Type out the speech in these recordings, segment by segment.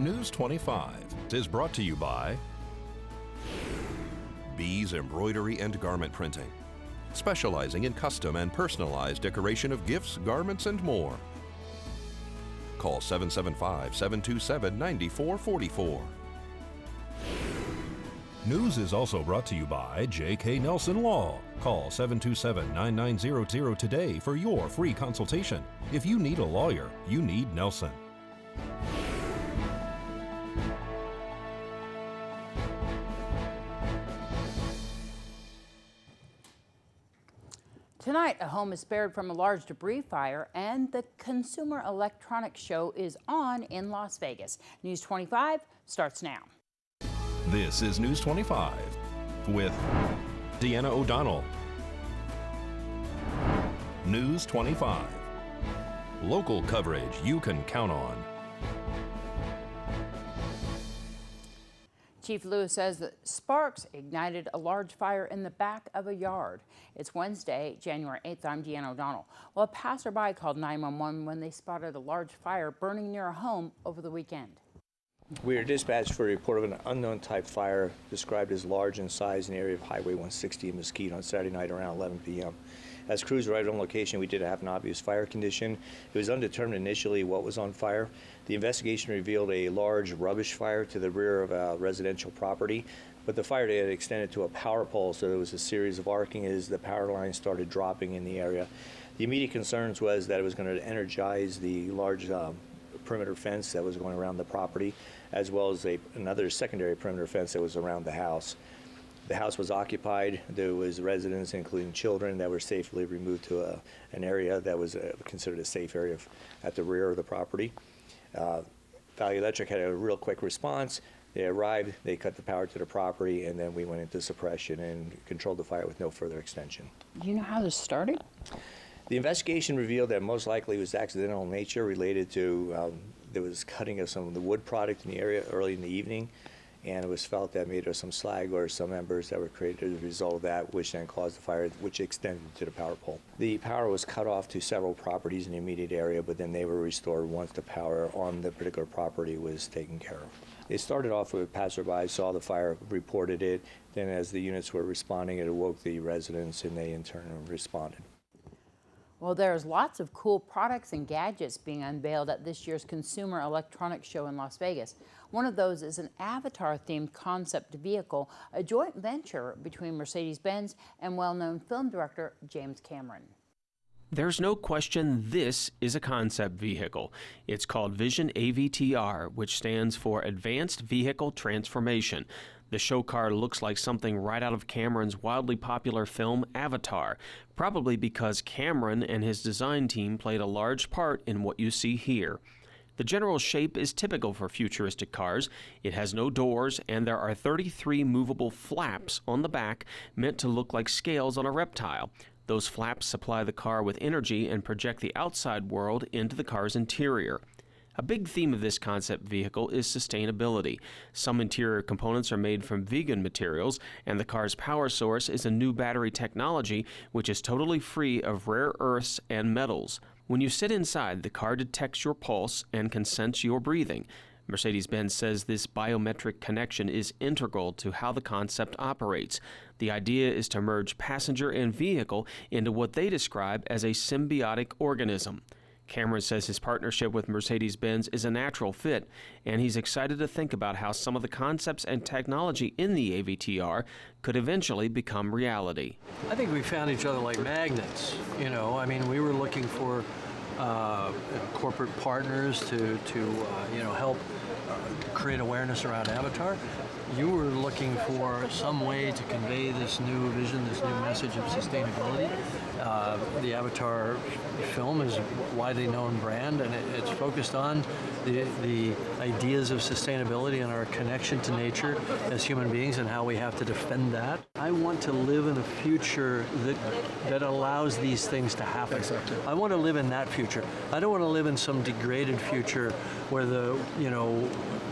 News 25 is brought to you by Bees Embroidery and Garment Printing, specializing in custom and personalized decoration of gifts, garments, and more. Call 775-727-9444. News is also brought to you by J.K. Nelson Law. Call 727-9900 today for your free consultation. If you need a lawyer, you need Nelson. Tonight, a home is spared from a large debris fire, and the Consumer Electronics Show is on in Las Vegas. News 25 starts now. This is News 25 with Deanna O'Donnell. News 25. Local coverage you can count on. Chief Lewis says that sparks ignited a large fire in the back of a yard. It's Wednesday, January 8th. I'm Deanna O'Donnell. Well, a passerby called 911 when they spotted a large fire burning near a home over the weekend. We were dispatched for a report of an unknown type fire described as large in size in the area of Highway 160 in Mesquite on Saturday night around 11 p.m. As crews arrived on location, we did have an obvious fire condition. It was undetermined initially what was on fire. The investigation revealed a large rubbish fire to the rear of a residential property, but the fire had extended to a power pole, so there was a series of arcing as the power lines started dropping in the area. The immediate concerns was that it was going to energize the large perimeter fence that was going around the property, as well as another secondary perimeter fence that was around the house. The house was occupied. There was residents, including children, that were safely removed to an area that was considered a safe area at the rear of the property. Valley Electric had a real quick response. They arrived, they cut the power to the property, and then we went into suppression and controlled the fire with no further extension. Do you know how this started? The investigation revealed that most likely it was accidental in nature, related to there was cutting of some of the wood product in the area early in the evening, and it was felt that maybe there was some slag or some embers that were created as a result of that, which then caused the fire, which extended to the power pole. The power was cut off to several properties in the immediate area, but then they were restored once the power on the particular property was taken care of. It started off with passerby, saw the fire, reported it. Then as the units were responding, it awoke the residents, and they in turn responded. Well, there's lots of cool products and gadgets being unveiled at this year's Consumer Electronics Show in Las Vegas. One of those is an Avatar-themed concept vehicle, a joint venture between Mercedes-Benz and well-known film director James Cameron. There's no question this is a concept vehicle. It's called Vision AVTR, which stands for Advanced Vehicle Transformation. The show car looks like something right out of Cameron's wildly popular film Avatar, probably because Cameron and his design team played a large part in what you see here. The general shape is typical for futuristic cars. It has no doors, and there are 33 movable flaps on the back meant to look like scales on a reptile. Those flaps supply the car with energy and project the outside world into the car's interior. A big theme of this concept vehicle is sustainability. Some interior components are made from vegan materials, and the car's power source is a new battery technology which is totally free of rare earths and metals. When you sit inside, the car detects your pulse and can sense your breathing. Mercedes-Benz says this biometric connection is integral to how the concept operates. The idea is to merge passenger and vehicle into what they describe as a symbiotic organism. Cameron says his partnership with Mercedes-Benz is a natural fit, and he's excited to think about how some of the concepts and technology in the AVTR could eventually become reality. I think we found each other like magnets. You know, I mean, we were looking for corporate partners to help create awareness around Avatar. You were looking for some way to convey this new vision, this new message of sustainability. The Avatar film is a widely known brand, and it's focused on the ideas of sustainability and our connection to nature as human beings and how we have to defend that. I want to live in a future that allows these things to happen. Exactly. I want to live in that future. I don't want to live in some degraded future where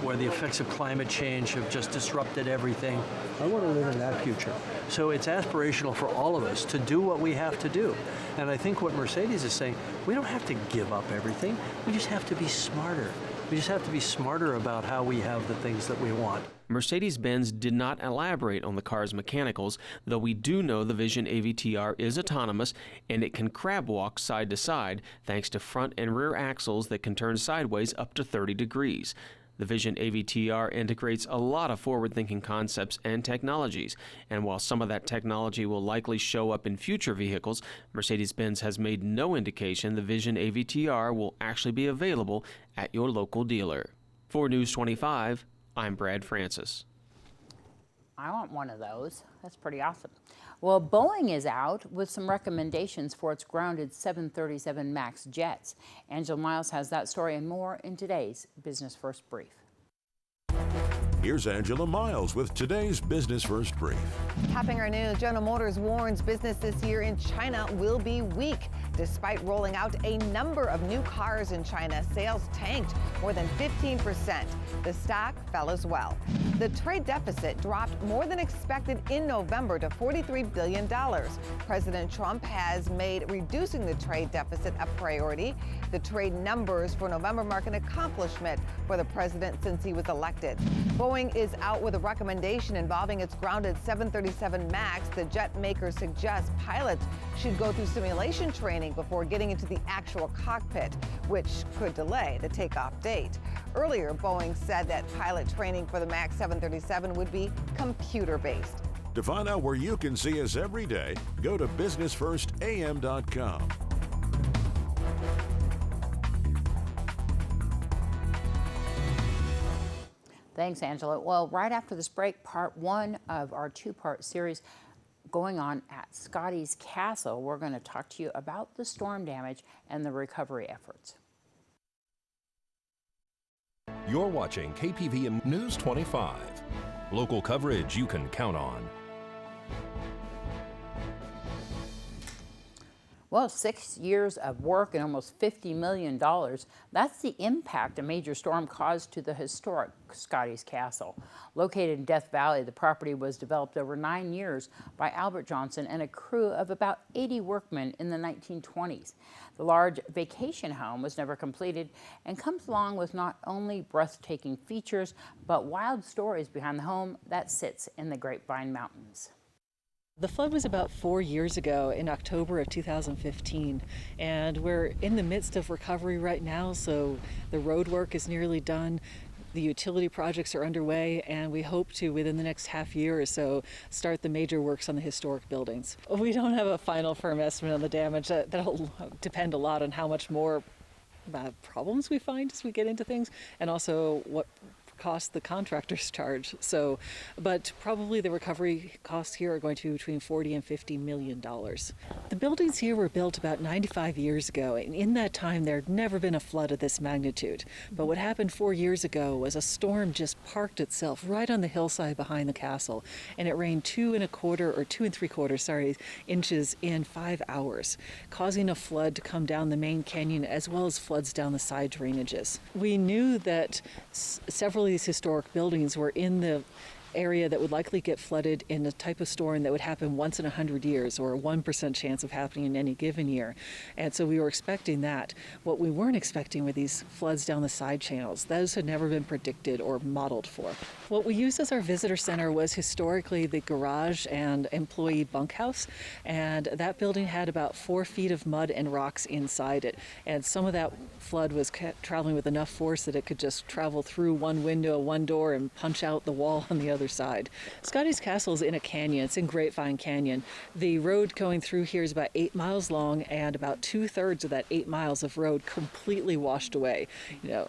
where the effects of climate change have just disrupted everything. I want to live in that future. So it's aspirational for all of us to do what we have to do. And I think what Mercedes is saying, we don't have to give up everything. We just have to be smarter. We just have to be smarter about how we have the things that we want. Mercedes-Benz did not elaborate on the car's mechanicals, though we do know the Vision AVTR is autonomous and it can crab walk side to side thanks to front and rear axles that can turn sideways up to 30 degrees. The Vision AVTR integrates a lot of forward-thinking concepts and technologies, and while some of that technology will likely show up in future vehicles, Mercedes-Benz has made no indication the Vision AVTR will actually be available at your local dealer. For News 25, I'm Brad Francis. I want one of those. That's pretty awesome. Well, Boeing is out with some recommendations for its grounded 737 MAX jets. Angela Miles has that story and more in today's Business First Brief. Here's Angela Miles with today's Business First Brief. Topping our news, General Motors warns business this year in China will be weak. Despite rolling out a number of new cars in China, sales tanked more than 15%. The stock fell as well. The trade deficit dropped more than expected in November to $43 billion. President Trump has made reducing the trade deficit a priority. The trade numbers for November mark an accomplishment for the president since he was elected. Boeing is out with a recommendation involving its grounded 737 MAX. The jet maker suggests pilots should go through simulation training before getting into the actual cockpit, which could delay the takeoff date. Earlier, Boeing said that pilot training for the MAX 737 would be computer-based. To find out where you can see us every day, go to businessfirstam.com. Thanks, Angela. Well, right after this break, part one of our two-part series going on at Scotty's Castle, we're going to talk to you about the storm damage and the recovery efforts. You're watching KPVM News 25. Local coverage you can count on. Well, 6 years of work and almost $50 million. That's the impact a major storm caused to the historic Scotty's Castle. Located in Death Valley, the property was developed over 9 years by Albert Johnson and a crew of about 80 workmen in the 1920s. The large vacation home was never completed and comes along with not only breathtaking features, but wild stories behind the home that sits in the Grapevine Mountains. The flood was about 4 years ago in October of 2015, and we're in the midst of recovery right now, so the road work is nearly done. The utility projects are underway, and we hope to, within the next half year or so, start the major works on the historic buildings. We don't have a final firm estimate on the damage. That'll depend a lot on how much more problems we find as we get into things, and also what cost the contractors charge. So, but probably the recovery costs here are going to be between $40 and $50 million. The buildings here were built about 95 years ago, and in that time there had never been a flood of this magnitude. But what happened 4 years ago was a storm just parked itself right on the hillside behind the castle, and it rained 2 3/4 inches in 5 hours, causing a flood to come down the main canyon as well as floods down the side drainages. We knew that several these historic buildings were in the area that would likely get flooded in a type of storm that would happen once in 100 years, or a 1% chance of happening in any given year. And so we were expecting that. What we weren't expecting were these floods down the side channels. Those had never been predicted or modeled for. What we used as our visitor center was historically the garage and employee bunkhouse, and that building had about 4 feet of mud and rocks inside it. And some of that flood was traveling with enough force that it could just travel through one window, one door, and punch out the wall on the other side. Scotty's Castle is in a canyon. It's in Grapevine Canyon. The road going through here is about 8 miles long, and about 2/3 of that 8 miles of road completely washed away.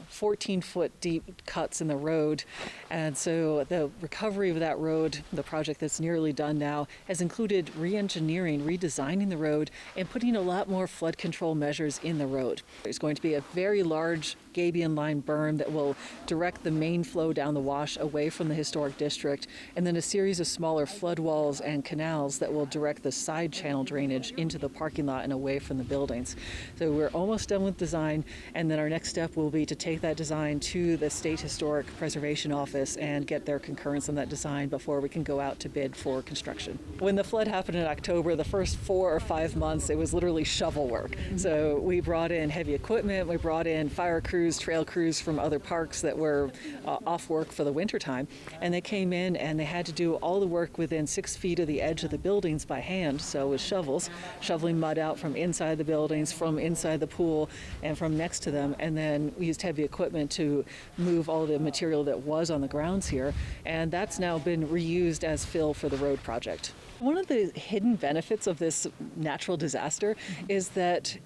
14-foot deep cuts in the road. And so the recovery of that road, the project that's nearly done now, has included re-engineering, redesigning the road, and putting a lot more flood control measures in the road. There's going to be a very large gabion line berm that will direct the main flow down the wash away from the historic district district, and then a series of smaller flood walls and canals that will direct the side channel drainage into the parking lot and away from the buildings. So we're almost done with design, and then our next step will be to take that design to the State Historic Preservation Office and get their concurrence on that design before we can go out to bid for construction. When the flood happened in October, the first 4 or 5 months, it was literally shovel work. So we brought in heavy equipment, we brought in fire crews, trail crews from other parks that were off work for the wintertime, and they came in and they had to do all the work within 6 feet of the edge of the buildings by hand, so with shovels, shoveling mud out from inside the buildings, from inside the pool, and from next to them, and then we used heavy equipment to move all the material that was on the grounds here, and that's now been reused as fill for the road project. One of the hidden benefits of this natural disaster is that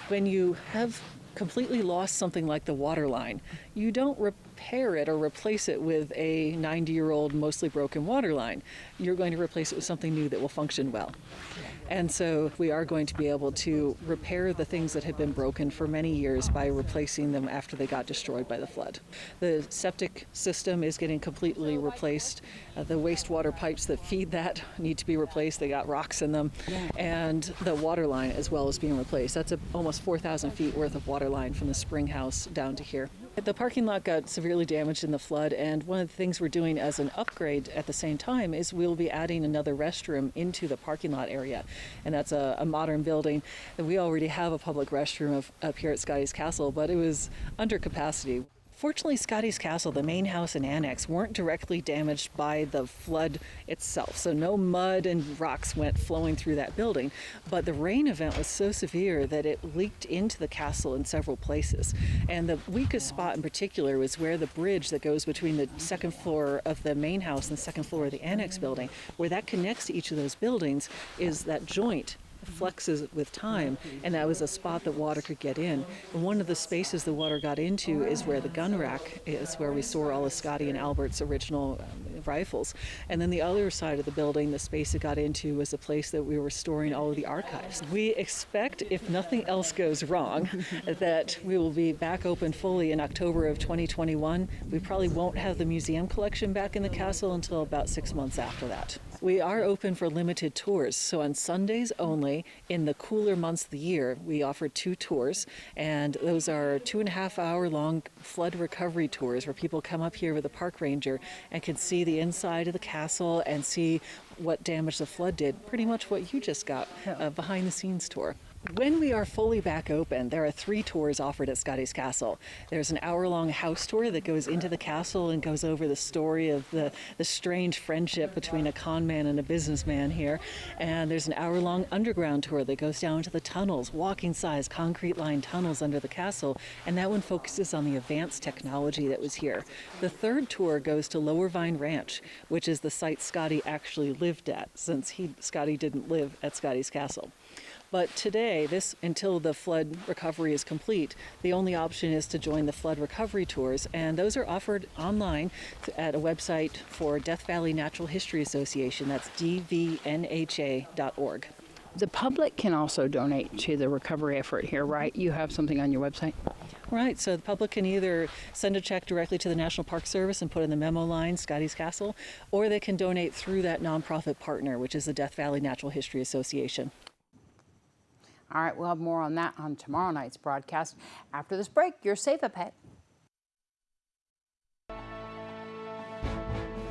when you have completely lost something like the water line, you don't repair it or replace it with a 90-year-old mostly broken water line. You're going to replace it with something new that will function well. And so we are going to be able to repair the things that had been broken for many years by replacing them after they got destroyed by the flood. The septic system is getting completely replaced. The wastewater pipes that feed that need to be replaced. They got rocks in them. And the water line as well is being replaced. That's almost 4,000 feet worth of water line from the spring house down to here. The parking lot got severely damaged in the flood, and one of the things we're doing as an upgrade at the same time is we'll be adding another restroom into the parking lot area. And that's a modern building. And we already have a public restroom up here at Scotty's Castle, but it was under capacity. Fortunately, Scotty's Castle, the main house and annex, weren't directly damaged by the flood itself, so no mud and rocks went flowing through that building. But the rain event was so severe that it leaked into the castle in several places. And the weakest spot in particular was where the bridge that goes between the second floor of the main house and the second floor of the annex building, where that connects to each of those buildings, is that joint flexes with time, and that was a spot that water could get in. And one of the spaces the water got into is where the gun rack is, where we store all of Scotty and Albert's original rifles. And then the other side of the building, the space it got into, was a place that we were storing all of the archives. We expect, if nothing else goes wrong, that we will be back open fully in October of 2021. We probably won't have the museum collection back in the castle until about 6 months after that. We are open for limited tours, so on Sundays only, in the cooler months of the year, we offer 2 tours, and those are 2.5-hour long flood recovery tours where people come up here with a park ranger and can see the inside of the castle and see what damage the flood did, pretty much what you just got, a behind-the-scenes tour. When we are fully back open, there are 3 tours offered at Scotty's Castle. There's an hour-long house tour that goes into the castle and goes over the story of the strange friendship between a con man and a businessman here. And there's an hour-long underground tour that goes down to the tunnels, walking-size concrete-lined tunnels under the castle, and that one focuses on the advanced technology that was here. The 3rd tour goes to Lower Vine Ranch, which is the site Scotty actually lived at, since Scotty didn't live at Scotty's Castle. But today, until the flood recovery is complete, the only option is to join the flood recovery tours, and those are offered online at a website for Death Valley Natural History Association. That's dvnha.org. The public can also donate to the recovery effort here, right? You have something on your website? Right, so the public can either send a check directly to the National Park Service and put in the memo line, Scotty's Castle, or they can donate through that nonprofit partner, which is the Death Valley Natural History Association. All right, we'll have more on that on tomorrow night's broadcast. After this break, your Save a Pet.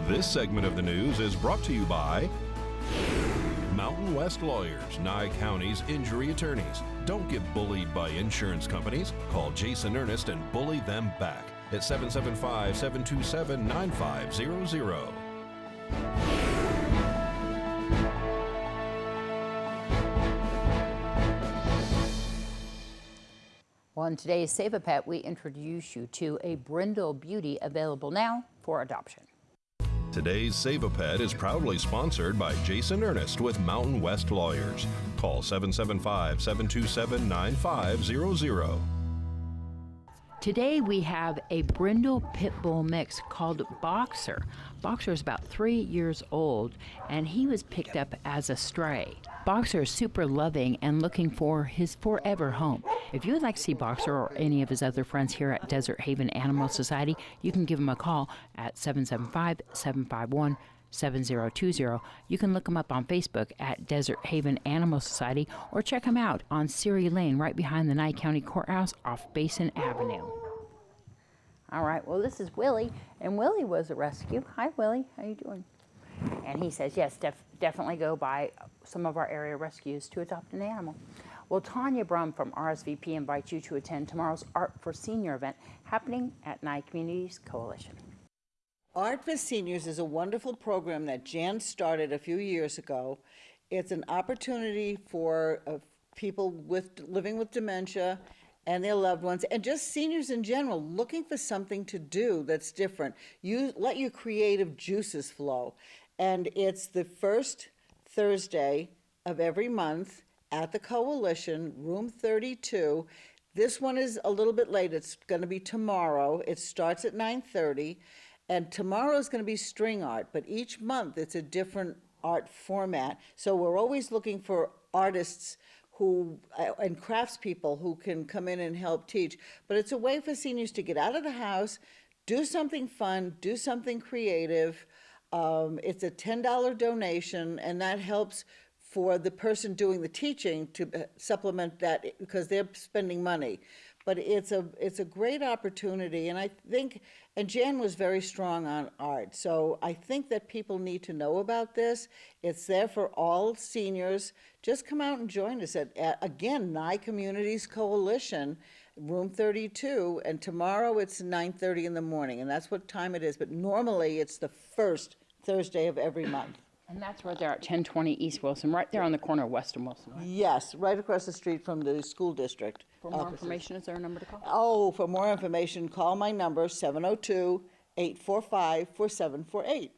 This segment of the news is brought to you by Mountain West Lawyers, Nye County's injury attorneys. Don't get bullied by insurance companies. Call Jason Ernest and bully them back at 775-727-9500. Well, in today's Save a Pet, we introduce you to a brindle beauty available now for adoption. Today's Save a Pet is proudly sponsored by Jason Ernest with Mountain West Lawyers. Call 775-727-9500. Today we have a brindle pit bull mix called Boxer. Boxer is about 3 years old, and he was picked up as a stray. Boxer is super loving and looking for his forever home. If you would like to see Boxer or any of his other friends here at Desert Haven Animal Society, you can give him a call at 775-751-7020. You can look him up on Facebook at Desert Haven Animal Society or check him out on Siri Lane right behind the Nye County Courthouse off Basin Avenue. All right, well, this is Willie, and Willie was a rescue. Hi, Willie, how you doing? And he says, yes, definitely go by some of our area rescues to adopt an animal. Well, Tanya Brum from RSVP invites you to attend tomorrow's Art for Senior event happening at Nye Communities Coalition. Art for Seniors is a wonderful program that Jan started a few years ago. It's an opportunity for people living with dementia and their loved ones, and just seniors in general, looking for something to do that's different. You let your creative juices flow. And it's the first Thursday of every month at the Coalition, room 32. This one is a little bit late. It's going to be tomorrow. It starts at 9:30. And tomorrow is going to be string art, but each month it's a different art format. So we're always looking for artists and craftspeople who can come in and help teach. But it's a way for seniors to get out of the house, do something fun, do something creative. It's a $10 donation, and that helps for the person doing the teaching to supplement that because they're spending money. But it's a great opportunity, and I think, and Jan was very strong on art, so I think that people need to know about this. It's there for all seniors. Just come out and join us at again, Nye Communities Coalition, room 32, and tomorrow it's 9:30 in the morning, and that's what time it is, but normally it's the first Thursday of every month. And that's right there at 1020 East Wilson, right there on the corner of West and Wilson, right? Yes, right across the street from the school district. For more information, is there a number to call? Oh, for more information, call my number, 702-845-4748.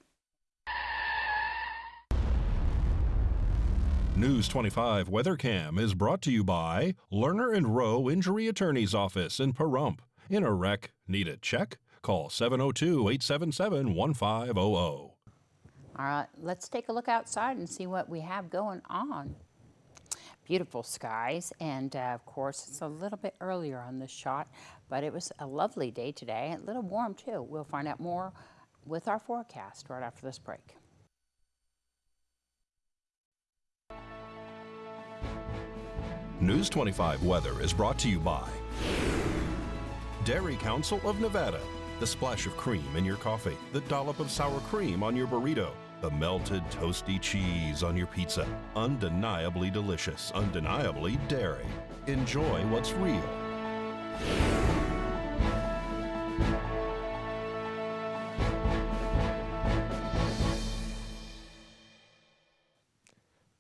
News 25 WeatherCam is brought to you by Lerner and Rowe Injury Attorney's Office in Pahrump. In a wreck, need a check? Call 702-877-1500. All right, let's take a look outside and see what we have going on. Beautiful skies, and of course, it's a little bit earlier on this shot, but it was a lovely day today, and a little warm too. We'll find out more with our forecast right after this break. News 25 weather is brought to you by Dairy Council of Nevada. The splash of cream in your coffee, the dollop of sour cream on your burrito, the melted toasty cheese on your pizza. Undeniably delicious, undeniably dairy. Enjoy what's real.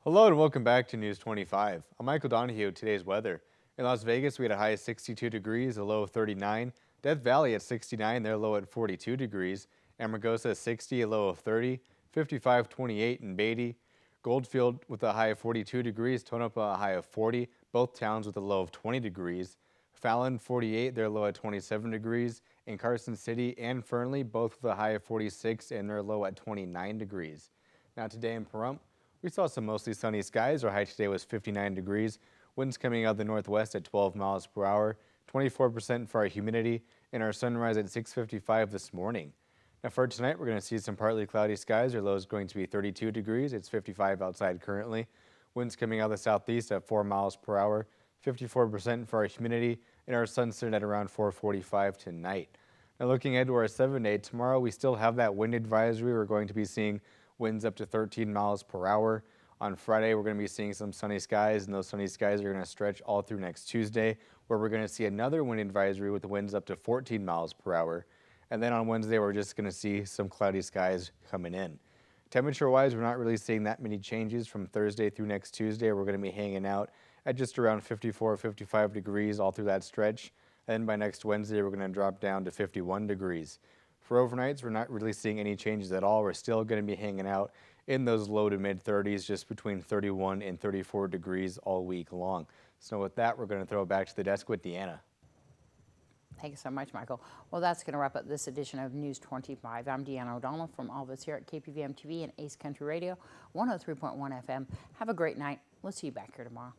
Hello and welcome back to News 25. I'm Michael Donohue with today's weather. In Las Vegas, we had a high of 62 degrees, a low of 39. Death Valley at 69, their low at 42 degrees. Amargosa 60, a low of 30. 55-28 in Beatty. Goldfield with a high of 42 degrees. Tonopah a high of 40. Both towns with a low of 20 degrees. Fallon 48, their low at 27 degrees. In Carson City and Fernley, both with a high of 46 and their low at 29 degrees. Now today in Pahrump, we saw some mostly sunny skies. Our high today was 59 degrees. Winds coming out of the northwest at 12 miles per hour. 24% for our humidity, and our sunrise at 6:55 this morning. Now for tonight, we're going to see some partly cloudy skies. Our low is going to be 32 degrees. It's 55 outside currently. Winds coming out of the southeast at 4 miles per hour. 54% for our humidity, and our sunset at around 4:45 tonight. Now looking ahead to our 7-day, tomorrow we still have that wind advisory. We're going to be seeing winds up to 13 miles per hour. On Friday, we're going to be seeing some sunny skies, and those sunny skies are going to stretch all through next Tuesday, where we're going to see another wind advisory with the winds up to 14 miles per hour. And then on Wednesday, we're just going to see some cloudy skies coming in. Temperature-wise, we're not really seeing that many changes from Thursday through next Tuesday. We're going to be hanging out at just around 54, 55 degrees all through that stretch. And then by next Wednesday, we're going to drop down to 51 degrees. For overnights, we're not really seeing any changes at all. We're still going to be hanging out in those low to mid 30s, just between 31 and 34 degrees all week long. So with that, we're going to throw it back to the desk with Deanna. Thanks so much, Michael. Well, that's going to wrap up this edition of News 25. I'm Deanna O'Donnell from all of us here at KPVM-TV and Ace Country Radio, 103.1 FM. Have a great night. We'll see you back here tomorrow.